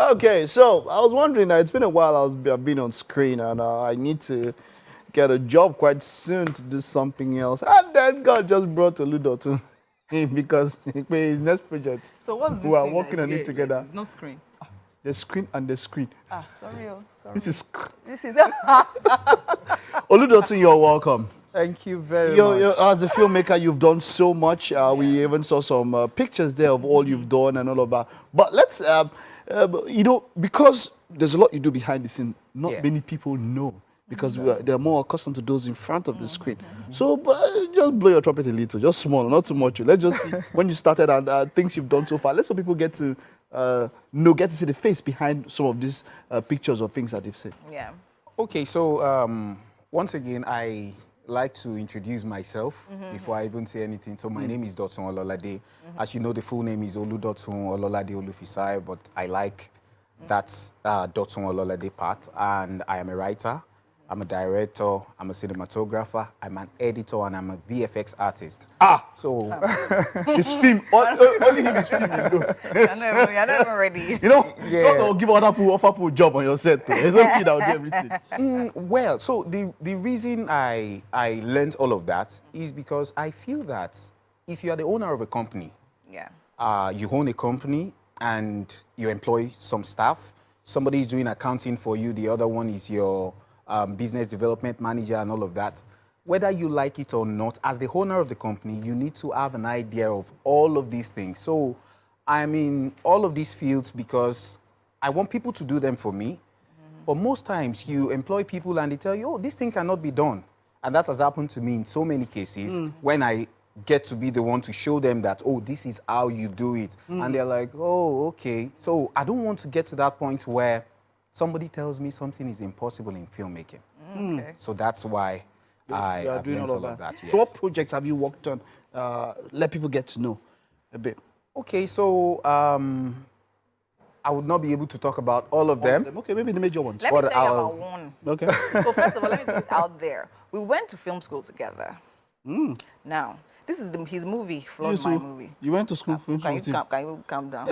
Okay, so I was wondering that it's been a while I've been on screen and I need to get a job quite soon to do something else. And then God just brought Oludotun in because his next project. So what's this We are thing working that on is it here? together. Like, there's no screen. The screen and the screen. Ah, sorry, sorry. This is This is Oludotun, you're welcome. Thank you very much. As a filmmaker, you've done so much. We even saw some pictures there of all you've done and all of that. But let's, because there's a lot you do behind the scene, not many people know because they're more accustomed to those in front of the screen. So just blow your trumpet a little, just small, not too much. Let's just see when you started and things you've done so far. Let's so people get to get to see the face behind some of these pictures or things that they've seen. Yeah. Okay, so once again, I like to introduce myself before I even say anything. So my name is Dotun Ololade. As you know, the full name is Oludotun Ololade Olufisayo, but I like that Dotun Ololade part. And I am a writer, I'm a director, I'm a cinematographer, I'm an editor, and I'm a VFX artist. So his film, only him is film, you know. You're not even ready. You know, don't give other people, offer people a job on your set. It's okay that will do everything. Well, so the reason I learned all of that is because I feel that if you are the owner of a company, you own a company and you employ some staff, somebody is doing accounting for you, the other one is your business development manager and all of that. Whether you like it or not, as the owner of the company, you need to have an idea of all of these things. So I'm in all of these fields because I want people to do them for me. But most times you employ people and they tell you, oh, this thing cannot be done. And that has happened to me in so many cases when I get to be the one to show them that, oh, this is how you do it. And they're like, oh, okay. So I don't want to get to that point where somebody tells me something is impossible in filmmaking. Okay. So that's why I are have doing learned all of that. yes. So what projects have you worked on? Let people get to know a bit. Okay, so I would not be able to talk about all of them. Okay, maybe the major ones. Let me tell you about one. Okay. So first of all, let me put this out there. We went to film school together. Now, this is his movie, Flood My Movie. You went to school for Can you calm down?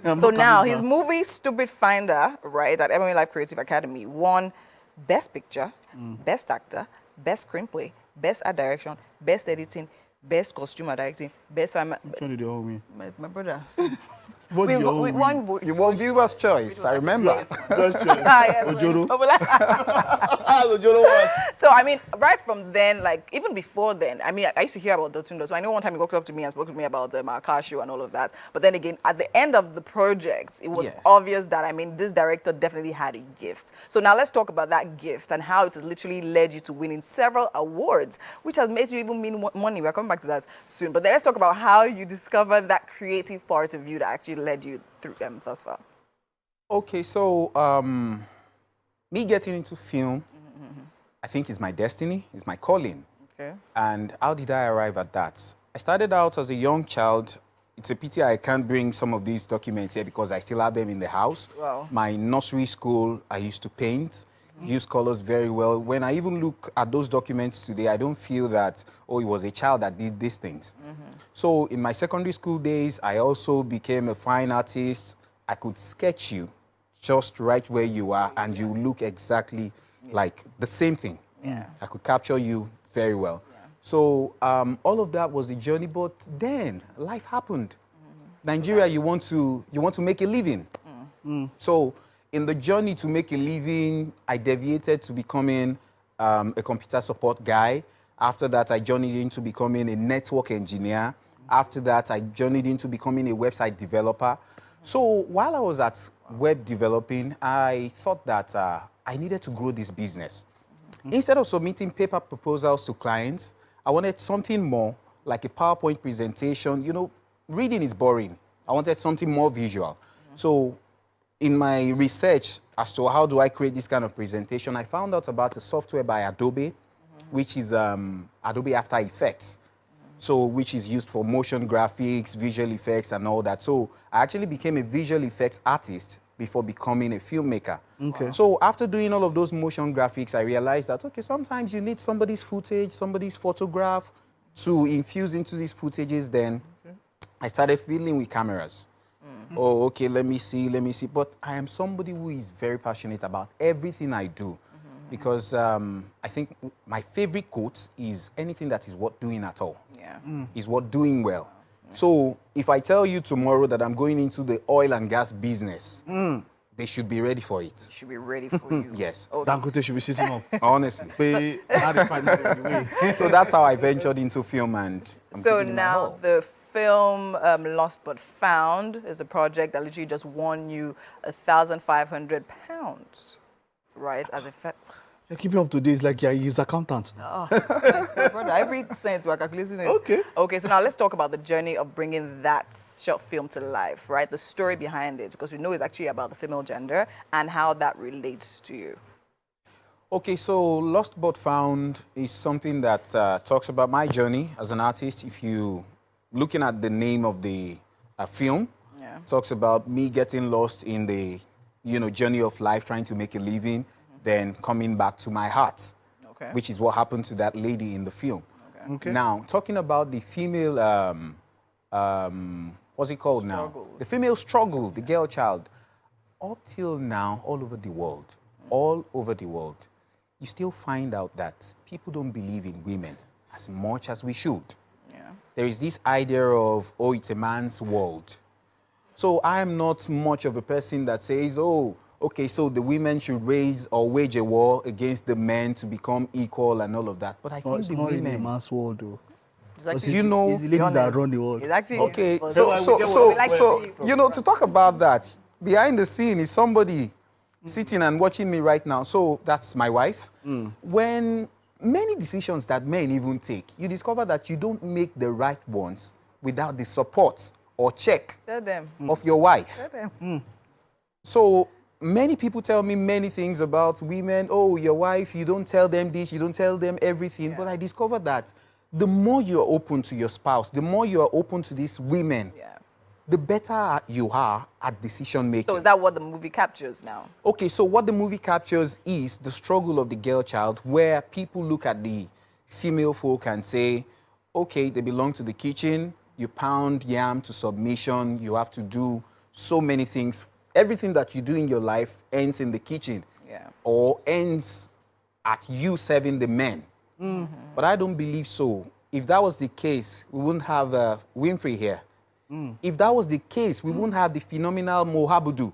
I'm So not now, coming his down. movie, Stupid Finder, right, at MMA Life Creative Academy, won Best Picture, Best Actor, Best Screenplay, Best Art Direction, Best Editing, Best Costume Directing, Best Film. My brother. We won. You won viewer's choice, I remember. Ojoro. Ojoro won. So, I mean, right from then, like, even before then, I mean, I used to hear about Dotun. So I know one time he walked up to me and spoke to me about our car show and all of that. But then again, at the end of the project, it was obvious that, I mean, this director definitely had a gift. So now let's talk about that gift and how it has literally led you to winning several awards, which has made you even mean money. We're coming back to that soon. But then let's talk about how you discovered that creative part of you that actually led you through thus far. Okay, so me getting into film, I think is my destiny, is my calling. Okay. And how did I arrive at that? I started out as a young child. It's a pity I can't bring some of these documents here because I still have them in the house. Wow. My nursery school, I used to paint, use colors very well. When I even look at those documents today, I don't feel that, oh, it was a child that did these things. So in my secondary school days, I also became a fine artist. I could sketch you just right where you are and you look exactly like the same thing. I could capture you very well. So all of that was the journey, but then life happened. Nigeria, you want to make a living. So in the journey to make a living, I deviated to becoming a computer support guy. After that, I journeyed into becoming a network engineer. After that, I journeyed into becoming a website developer. So while I was at web developing, I thought that I needed to grow this business. Instead of submitting paper proposals to clients, I wanted something more, like a PowerPoint presentation. You know, reading is boring. I wanted something more visual. So in my research as to how do I create this kind of presentation, I found out about a software by Adobe, which is Adobe After Effects. So, which is used for motion graphics, visual effects, and all that. So, I actually became a visual effects artist before becoming a filmmaker. Okay. So, after doing all of those motion graphics, I realized that, okay, sometimes you need somebody's footage, somebody's photograph to infuse into these footages. Then I started fiddling with cameras. Oh, okay, let me see. But I am somebody who is very passionate about everything I do. Because I think my favorite quote is anything that is worth doing at all. Yeah. Is worth doing well. So if I tell you tomorrow that I'm going into the oil and gas business, they should be ready for it. Should be ready for you. Yes. Okay. Dangote should be sitting up. Honestly. So that's how I ventured into film, and I'm So giving it my now all. the film Lost But Found is a project that literally just won you £1,500, right? As a You're keeping up to date, like you're his accountant. Oh, brother, every cent we're calculating it. Okay. Okay, so now let's talk about the journey of bringing that short film to life, right? The story behind it, because we know it's actually about the female gender and how that relates to you. Okay, so Lost But Found is something that talks about my journey as an artist. If you looking at the name of the film, Yeah. talks about me getting lost in the journey of life, trying to make a living, then coming back to my heart, Okay. which is what happened to that lady in the film. Okay. Now, talking about the female, what's it called now? Struggles. The female struggle, the girl child. Up till now, all over the world, you still find out that people don't believe in women as much as we should. Yeah. There is this idea of, oh, it's a man's world. So I am not much of a person that says, oh, okay, so the women should raise or wage a war against the men to become equal and all of that. But I No, think it's the not really a women... man's world, though. It's actually, You know- It's the ladies that run the world. It's actually Okay, but- so to talk about that, behind the scene is somebody sitting and watching me right now. So that's my wife. When many decisions that men even take, you discover that you don't make the right ones without the support or check Tell them. of your wife. Tell them. So many people tell me many things about women. Oh, your wife, you don't tell them this, you don't tell them everything. Yeah. But I discovered that the more you're open to your spouse, the more you're open to these women, Yeah. the better you are at decision making. So is that what the movie captures now? Okay, so what the movie captures is the struggle of the girl child, where people look at the female folk and say, okay, they belong to the kitchen, you pound yam to submission, you have to do so many things. Everything that you do in your life ends in the kitchen, Yeah. or ends at you serving the men. But I don't believe so. If that was the case, we wouldn't have Winfrey here. If that was the case, we wouldn't have the phenomenal Mohabudu,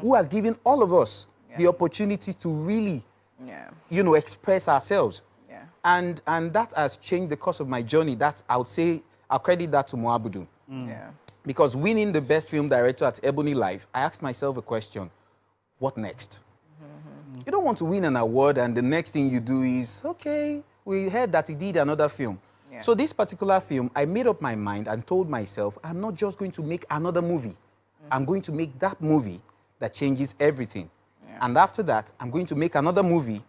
who has given all of us the opportunity to really, Yeah. express ourselves. Yeah. And that has changed the course of my journey. That's, I would say, I'll credit that to Mohabudu. Yeah. Because winning the best film director at Ebony Life, I asked myself a question: what next? You don't want to win an award and the next thing you do is, okay, we heard that he did another film. Yeah. So this particular film, I made up my mind and told myself, I'm not just going to make another movie. I'm going to make that movie that changes everything. Yeah. And after that, I'm going to make another movie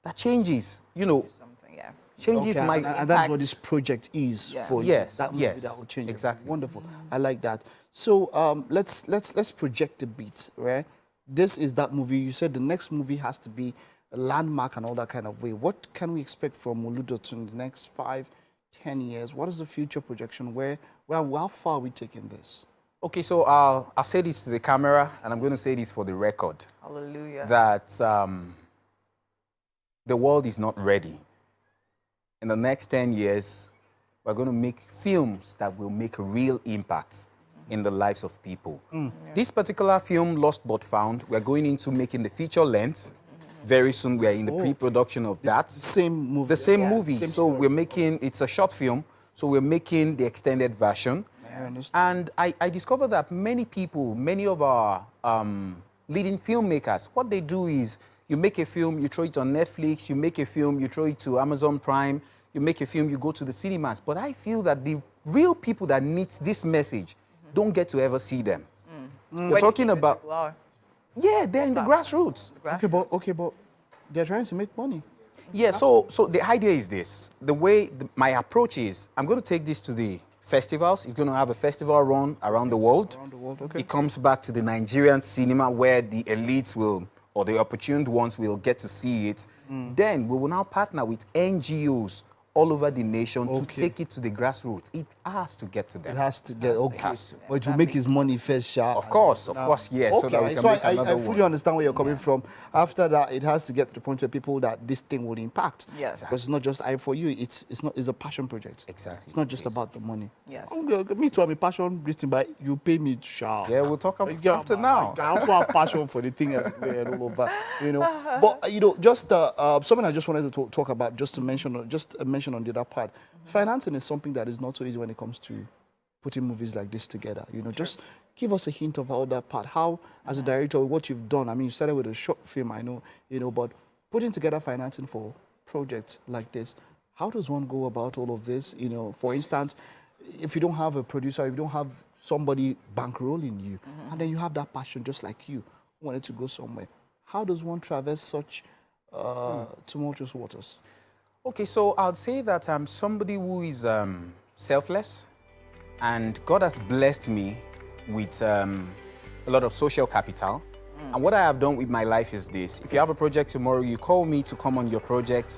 that changes, Something, yeah. changes Okay, my and that's impact. what this project is Yeah. for Yes, you. That movie yes, that will change exactly. everything. Wonderful. I like that. So let's project a bit, right? This is that movie. You said the next movie has to be a landmark and all that kind of way. What can we expect from Oludotun in the next 5, 10 years? What is the future projection? How far are we taking this? Okay, so I'll say this to the camera, and I'm going to say this for the record, Hallelujah. that the world is not ready. In the next 10 years, we're going to make films that will make a real impact in the lives of people. This particular film, Lost But Found, we're going into making the feature length. Very soon, we are in the pre-production of that. The same movie. The same Yeah. movie. Same So story. we're making, it's a short film, so we're making the extended version. I understand. And I discovered that many people, many of our leading filmmakers, what they do is you make a film, you throw it on Netflix, you make a film, you throw it to Amazon Prime, you make a film, you go to the cinemas. But I feel that the real people that need this message don't get to ever see them. We're talking about, yeah, they're in the grassroots. Okay, but they're trying to make money. Yeah, so the idea is this. The way my approach is, I'm going to take this to the festivals. It's going to have a festival run around the world. Around the world, okay. It comes back to the Nigerian cinema where the elites will, or the opportune ones will get to see it. Then we will now partner with NGOs all over the nation to take it to the grassroots. It has to get to them. It has to get, okay. It has to. But to make his money first, sharp. Of course, yes. Okay, So that we can so make another I fully one. understand where you're coming from. After that, it has to get to the point where people that this thing will impact. Yes. Because it's not just for you, it's a passion project. Exactly. It's not just about the money. Yes. Me too, I'm a passion business, but you pay me sharp. Yeah, we'll talk about after now. I also have passion for the thing as well, all over, you know. But just something I just wanted to talk about, just to mention on the other part. Financing is something that is not so easy when it comes to putting movies like this together. You know, just give us a hint of how that part, how as a director, what you've done. I mean, you started with a short film, I know, but putting together financing for projects like this, how does one go about all of this? You know, for instance, if you don't have a producer, if you don't have somebody bankrolling you, and then you have that passion just like you, wanted to go somewhere, how does one traverse such tumultuous waters? Okay, so I'd say that I'm somebody who is selfless, and God has blessed me with a lot of social capital. And what I have done with my life is this. If you have a project tomorrow, you call me to come on your project,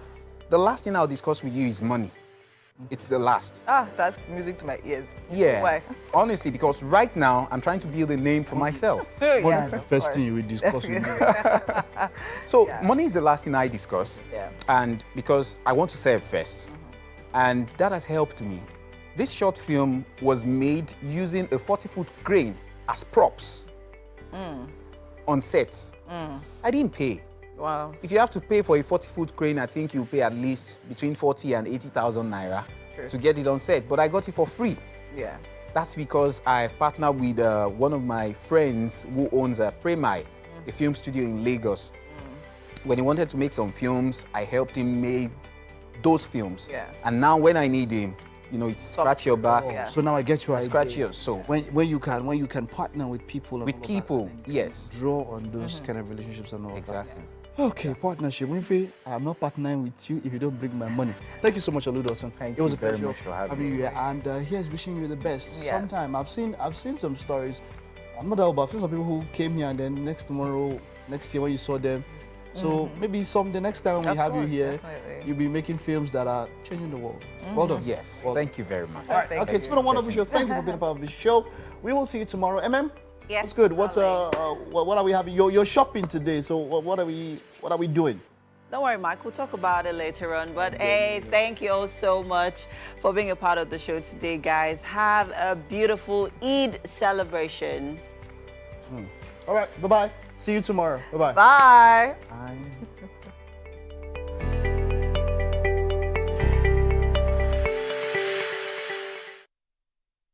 the last thing I'll discuss with you is money. It's the last. That's music to my ears. Yeah. Why? Honestly, because right now, I'm trying to build a name for myself. What is the first thing you will discuss with me? So money is the last thing I discuss. Yeah. And because I want to serve first. And that has helped me. This short film was made using a 40-foot crane as props on sets. I didn't pay. Wow. If you have to pay for a 40-foot crane, I think you pay at least between 40 and 80,000 naira to get it on set. But I got it for free. Yeah. That's because I partnered with one of my friends who owns a Filmmaker, a film studio in Lagos. When he wanted to make some films, I helped him make those films. Yeah. And now when I need him, you know, it's scratch your back. Yeah. So now I get you. Scratch yours. So when you can partner with people. And with all of people, that, yes. Draw on those kind of relationships and all Exactly. that. Okay, partnership. Winfrey, I'm not partnering with you if you don't bring my money. Thank you so much, Oludotun. Thank it was you a very pleasure much for having me. you here. And here's wishing you the best. Yes. Sometime I've seen some stories. I'm not that, but I've seen some people who came here and then next year when you saw them. So maybe the next time we have you here, you'll be making films that are changing the world. Well done. Yes. Well, Thank you very much. all right. Okay, it's been a wonderful show. Thank you for being a part of the show. We will see you tomorrow. Yes. What's good? What are we having? You're shopping today. So what are we doing? Don't worry, Mike. We'll talk about it later on. But hey, thank you all so much for being a part of the show today, guys. Have a beautiful Eid celebration. All right. Bye-bye. See you tomorrow. Bye-bye. Bye. Bye.